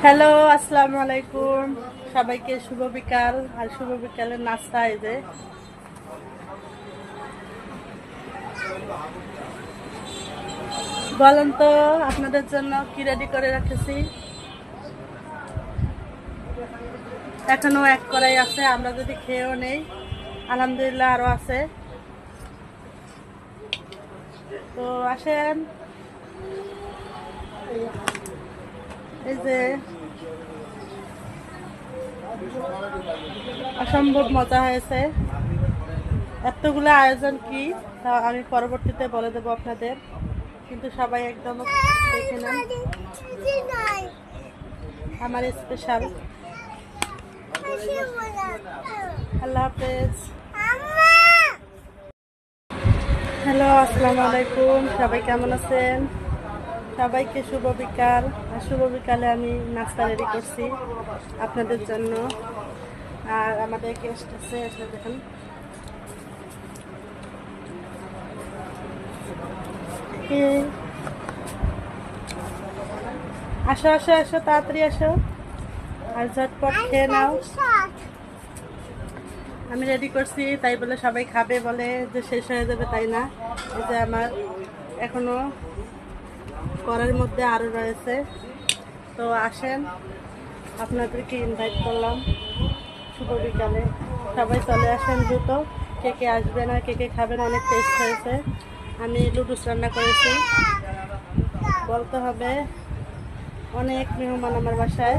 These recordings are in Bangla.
হ্যালো, আসসালামু আলাইকুম। সবাইকে শুভ বিকাল। আর শুভ বিকালের নাস্তা এই যে বলেন তো আপনাদের জন্য কি রেডি করে রেখেছি। এখনো এক কড়াই আছে, আমরা যদি খেয়েও নেই আলহামদুলিল্লাহ আরো আছে। তো আসেন, এই যে অসম্ভব মজা হয়েছে। এতগুলো আয়োজন কি তা আমি পরবর্তীতে বলে দেবো আপনাদের, কিন্তু সবাই একদম দেখে নেন আমার স্পেশাল। আল্লাহ হাফেজ। হ্যালো, আসসালামু আলাইকুম। সবাই কেমন আছেন? সবাইকে শুভ বিকাল। আর শুভ বিকালে আমি নাস্তা রেডি করছি আপনাদের জন্য। আর আমাদের গেস্ট আছে, আসলে দেখেন আসো আসো আসো, তাড়াতাড়ি আসো আর ঝটপট খেয়ে নাও। আমি রেডি করছি তাই বলে সবাই খাবে বলে যে শেষ হয়ে যাবে তাই না। এই যে আমার এখনো কড়াইয়ের মধ্যে আরো রয়েছে। তো আসেন, আপনাদেরকে ইনভাইট করলাম শুভ বিকালে। সবাই চলে আসেন দ্রুত। কে কে আসবেন আর কে কে খাবেন, অনেক টেস্ট হয়েছে। আমি লুডুস রান্না করেছি, বলতে হবে অনেক মেহমান আমার বাসায়।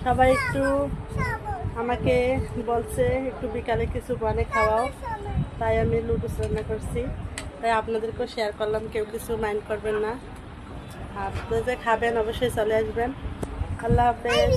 সবাই একটু আমাকে বলছে একটু বিকালে কিছু বানিয়ে খাওয়াও, তাই আমি লুডুস রান্না করছি। তাই আপনাদেরকেও শেয়ার করলাম, কেউ কিছু মাইন্ড করবেন না। আপনারা যে খাবেন অবশ্যই চলে আসবেন। আল্লাহ হাফেজ।